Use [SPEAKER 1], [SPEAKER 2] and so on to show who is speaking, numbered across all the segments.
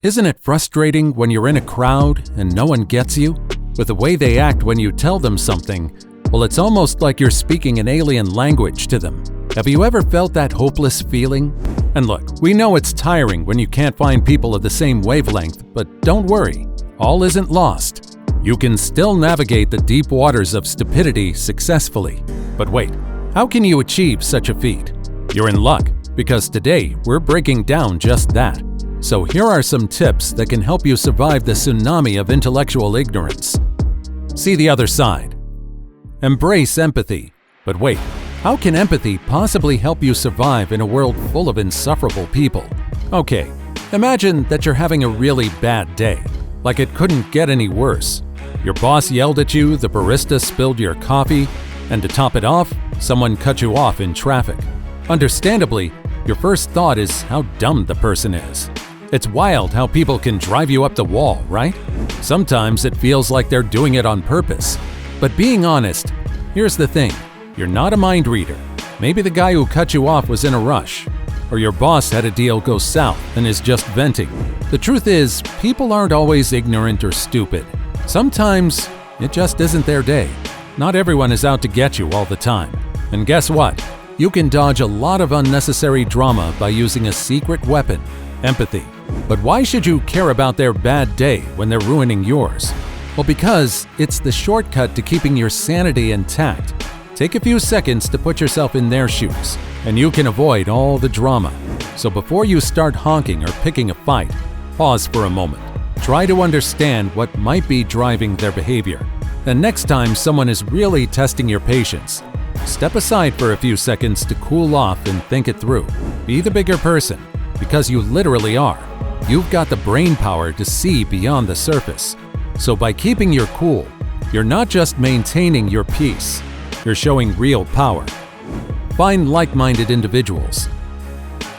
[SPEAKER 1] Isn't it frustrating when you're in a crowd and no one gets you? With the way they act when you tell them something, well, it's almost like you're speaking an alien language to them. Have you ever felt that hopeless feeling? And look, we know it's tiring when you can't find people of the same wavelength, but don't worry, all isn't lost. You can still navigate the deep waters of stupidity successfully. But wait, how can you achieve such a feat? You're in luck, because today we're breaking down just that. So here are some tips that can help you survive the tsunami of intellectual ignorance. See the other side. Embrace empathy. But wait, how can empathy possibly help you survive in a world full of insufferable people? Okay, imagine that you're having a really bad day, like it couldn't get any worse. Your boss yelled at you, the barista spilled your coffee, and to top it off, someone cut you off in traffic. Understandably, your first thought is how dumb the person is. It's wild how people can drive you up the wall, right? Sometimes it feels like they're doing it on purpose. But being honest, here's the thing. You're not a mind reader. Maybe the guy who cut you off was in a rush. Or your boss had a deal go south and is just venting. The truth is, people aren't always ignorant or stupid. Sometimes, it just isn't their day. Not everyone is out to get you all the time. And guess what? You can dodge a lot of unnecessary drama by using a secret weapon, empathy. But why should you care about their bad day when they're ruining yours? Well, because it's the shortcut to keeping your sanity intact. Take a few seconds to put yourself in their shoes, and you can avoid all the drama. So before you start honking or picking a fight, pause for a moment. Try to understand what might be driving their behavior. And next time someone is really testing your patience, step aside for a few seconds to cool off and think it through. Be the bigger person, because you literally are. You've got the brain power to see beyond the surface. So by keeping your cool, you're not just maintaining your peace, you're showing real power. Find like-minded individuals.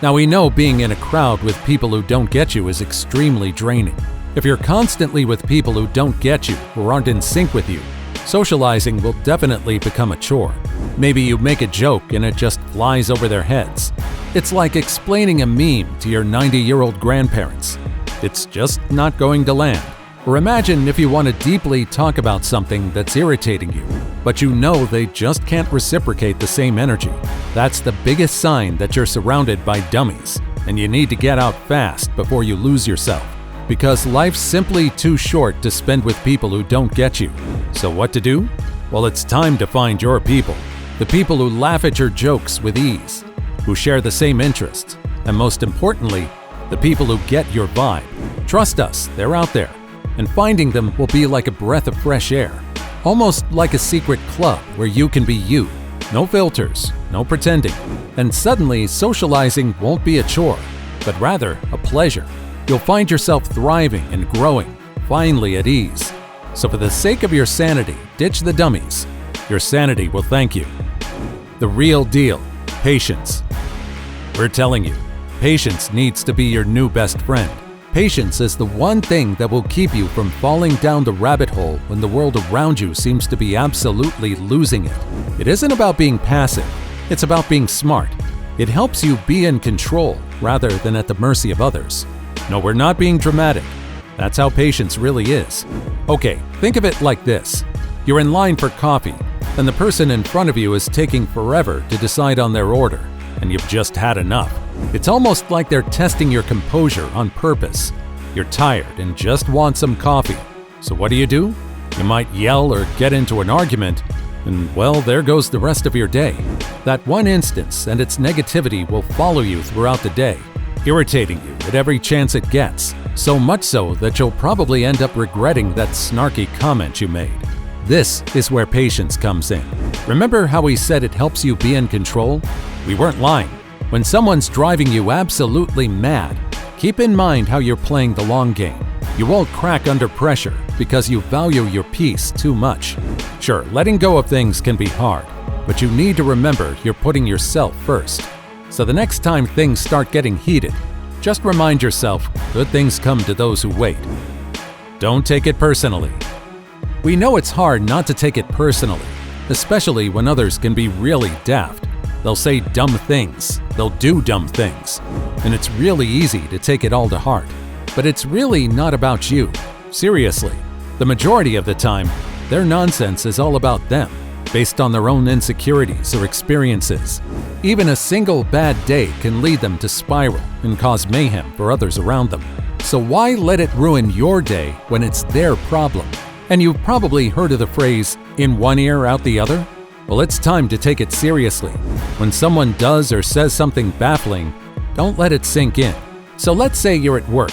[SPEAKER 1] Now we know being in a crowd with people who don't get you is extremely draining. If you're constantly with people who don't get you or aren't in sync with you, socializing will definitely become a chore. Maybe you make a joke and it just flies over their heads. It's like explaining a meme to your 90-year-old grandparents. It's just not going to land. Or imagine if you want to deeply talk about something that's irritating you, but you know they just can't reciprocate the same energy. That's the biggest sign that you're surrounded by dummies, and you need to get out fast before you lose yourself. Because life's simply too short to spend with people who don't get you. So what to do? Well, it's time to find your people. The people who laugh at your jokes with ease, who share the same interests, and most importantly, the people who get your vibe. Trust us, they're out there, and finding them will be like a breath of fresh air, almost like a secret club where you can be you. No filters, no pretending, and suddenly socializing won't be a chore, but rather a pleasure. You'll find yourself thriving and growing, finally at ease. So for the sake of your sanity, ditch the dummies. Your sanity will thank you. The real deal, patience. We're telling you, patience needs to be your new best friend. Patience is the one thing that will keep you from falling down the rabbit hole when the world around you seems to be absolutely losing it. It isn't about being passive, it's about being smart. It helps you be in control rather than at the mercy of others. No, we're not being dramatic. That's how patience really is. Okay, think of it like this. You're in line for coffee, and the person in front of you is taking forever to decide on their order, and you've just had enough. It's almost like they're testing your composure on purpose. You're tired and just want some coffee. So what do? You might yell or get into an argument, and well, there goes the rest of your day. That one instance and its negativity will follow you throughout the day, irritating you at every chance it gets, so much so that you'll probably end up regretting that snarky comment you made. This is where patience comes in. Remember how we said it helps you be in control? We weren't lying. When someone's driving you absolutely mad, keep in mind how you're playing the long game. You won't crack under pressure because you value your peace too much. Sure, letting go of things can be hard, but you need to remember you're putting yourself first. So the next time things start getting heated, just remind yourself good things come to those who wait. Don't take it personally. We know it's hard not to take it personally, especially when others can be really daft. They'll say dumb things, they'll do dumb things, and it's really easy to take it all to heart. But it's really not about you. Seriously, the majority of the time, their nonsense is all about them, based on their own insecurities or experiences. Even a single bad day can lead them to spiral and cause mayhem for others around them. So why let it ruin your day when it's their problem? And you've probably heard of the phrase, in one ear, out the other? Well, it's time to take it seriously. When someone does or says something baffling, don't let it sink in. So let's say you're at work,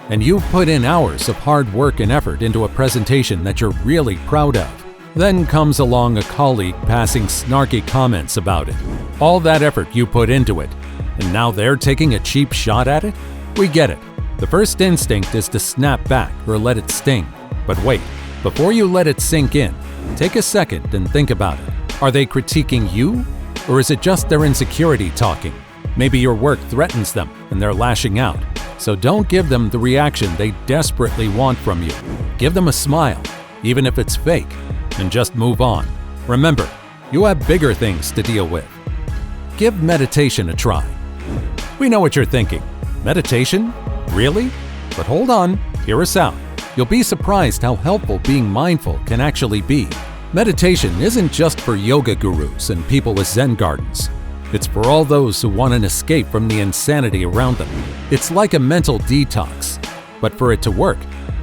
[SPEAKER 1] and you've put in hours of hard work and effort into a presentation that you're really proud of. Then comes along a colleague passing snarky comments about it. All that effort you put into it, and now they're taking a cheap shot at it? We get it. The first instinct is to snap back or let it sting. But wait, before you let it sink in, take a second and think about it. Are they critiquing you? Or is it just their insecurity talking? Maybe your work threatens them and they're lashing out. So don't give them the reaction they desperately want from you. Give them a smile, even if it's fake, and just move on. Remember, you have bigger things to deal with. Give meditation a try. We know what you're thinking. Meditation? Really? But hold on, hear us out. You'll be surprised how helpful being mindful can actually be. Meditation isn't just for yoga gurus and people with Zen gardens. It's for all those who want an escape from the insanity around them. It's like a mental detox. But for it to work,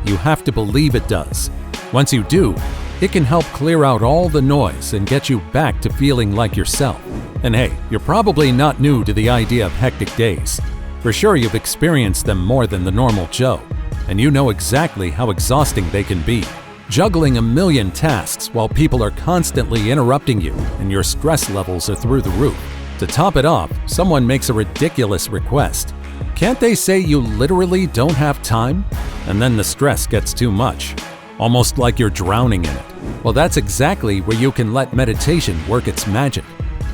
[SPEAKER 1] you have to believe it does. Once you do, it can help clear out all the noise and get you back to feeling like yourself. And hey, you're probably not new to the idea of hectic days. For sure you've experienced them more than the normal Joe, and you know exactly how exhausting they can be. Juggling a million tasks while people are constantly interrupting you and your stress levels are through the roof. To top it off, someone makes a ridiculous request. Can't they say you literally don't have time? And then the stress gets too much, almost like you're drowning in it. Well, that's exactly where you can let meditation work its magic.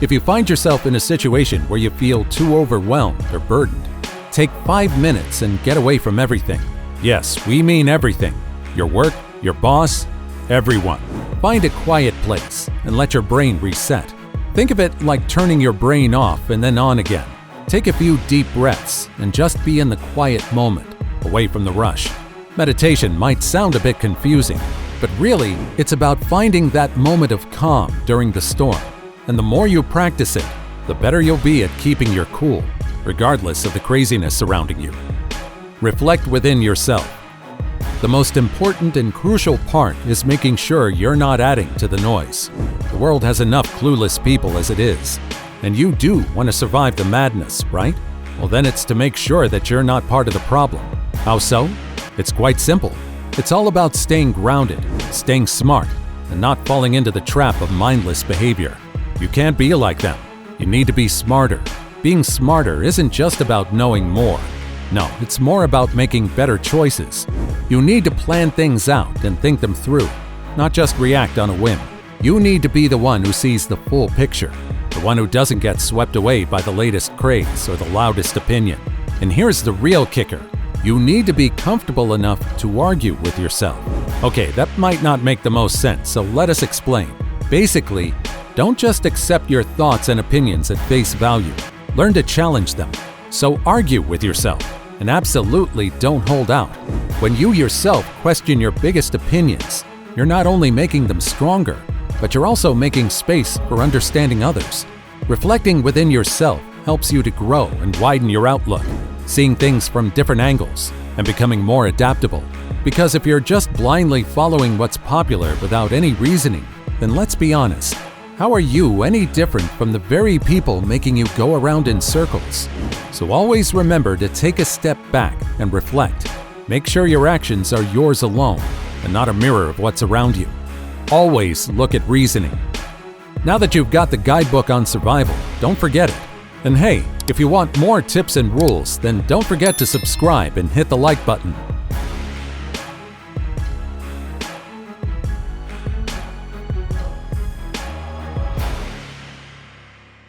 [SPEAKER 1] If you find yourself in a situation where you feel too overwhelmed or burdened, take 5 minutes and get away from everything. Yes, we mean everything. Your work, your boss, everyone. Find a quiet place and let your brain reset. Think of it like turning your brain off and then on again. Take a few deep breaths and just be in the quiet moment, away from the rush. Meditation might sound a bit confusing, but really, it's about finding that moment of calm during the storm. And the more you practice it, the better you'll be at keeping your cool, regardless of the craziness surrounding you. Reflect within yourself. The most important and crucial part is making sure you're not adding to the noise. The world has enough clueless people as it is, and you do want to survive the madness, right? Well, then it's to make sure that you're not part of the problem. How so? It's quite simple. It's all about staying grounded, staying smart, and not falling into the trap of mindless behavior. You can't be like them. You need to be smarter. Being smarter isn't just about knowing more. No, it's more about making better choices. You need to plan things out and think them through, not just react on a whim. You need to be the one who sees the full picture, the one who doesn't get swept away by the latest craze or the loudest opinion. And here's the real kicker. You need to be comfortable enough to argue with yourself. Okay, that might not make the most sense, so let us explain. Basically, don't just accept your thoughts and opinions at face value. Learn to challenge them. So argue with yourself, and absolutely don't hold out. When you yourself question your biggest opinions, you're not only making them stronger, but you're also making space for understanding others. Reflecting within yourself helps you to grow and widen your outlook, seeing things from different angles and becoming more adaptable. Because if you're just blindly following what's popular without any reasoning, then let's be honest, how are you any different from the very people making you go around in circles? So always remember to take a step back and reflect. Make sure your actions are yours alone and not a mirror of what's around you. Always look at reasoning. Now that you've got the guidebook on survival, don't forget it. And hey, if you want more tips and rules, then don't forget to subscribe and hit the like button.